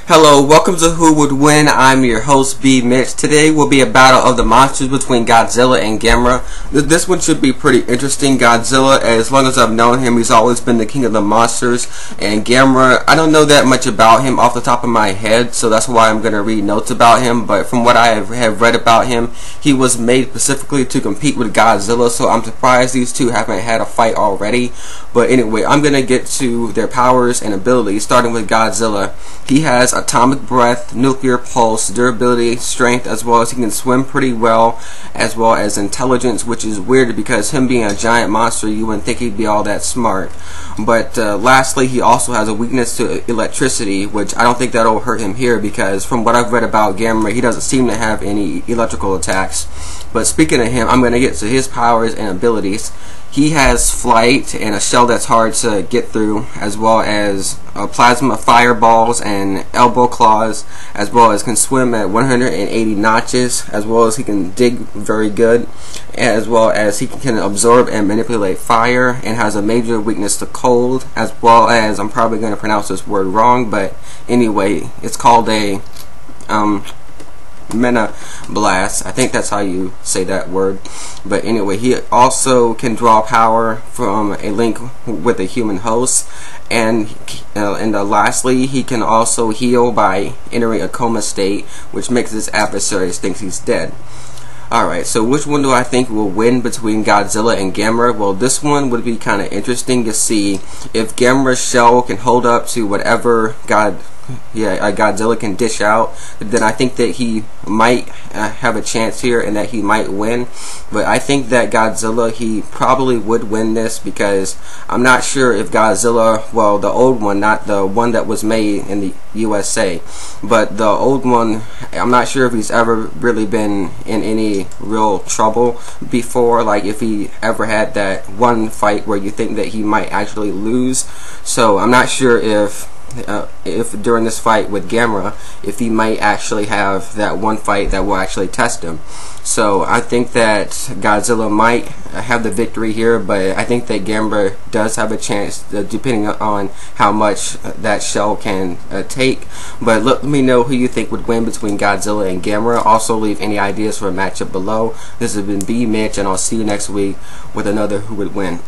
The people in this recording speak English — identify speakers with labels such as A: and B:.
A: Hello, welcome to Who Would Win. I'm your host, B. Mitch. Today will be a battle of the monsters between Godzilla and Gamera. This one should be pretty interesting. Godzilla, as long as I've known him, he's always been the king of the monsters. And Gamera, I don't know that much about him off the top of my head, so that's why I'm going to read notes about him. But from what I have read about him, he was made specifically to compete with Godzilla, so I'm surprised these two haven't had a fight already. But anyway, I'm going to get to their powers and abilities, starting with Godzilla. He has atomic breath, nuclear pulse, durability, strength, as well as he can swim pretty well, as well as intelligence, which is weird because him being a giant monster, you wouldn't think he'd be all that smart. But lastly, he also has a weakness to electricity, which I don't think that'll hurt him here because from what I've read about Gamera, he doesn't seem to have any electrical attacks. But speaking of him, I'm going to get to his powers and abilities. He has flight and a shell that's hard to get through, as well as plasma fireballs and elbow claws, as well as can swim at 180 notches, as well as he can dig very good, as well as he can absorb and manipulate fire, and has a major weakness to cold, as well as, I'm probably going to pronounce this word wrong, but anyway, it's called a Mena Blast. I think that's how you say that word. But anyway, he also can draw power from a link with a human host, and lastly, he can also heal by entering a coma state, which makes his adversaries think he's dead. Alright, so which one do I think will win between Godzilla and Gamera? Well, this one would be kind of interesting to see if Gamera's shell can hold up to whatever Godzilla can dish out. Then I think that he might have a chance here and that he might win. But I think that Godzilla, he probably would win this because I'm not sure if Godzilla, well, the old one, not the one that was made in the USA, but the old one, I'm not sure if he's ever really been in any real trouble before, like if he ever had that one fight where you think that he might actually lose. So I'm not sure if during this fight with Gamera, if he might actually have that one fight that will actually test him. So I think that Godzilla might have the victory here, but I think that Gamera does have a chance, depending on how much that shell can take. But let me know who you think would win between Godzilla and Gamera. Also leave any ideas for a matchup below. This has been B. Mitch, and I'll see you next week with another Who Would Win.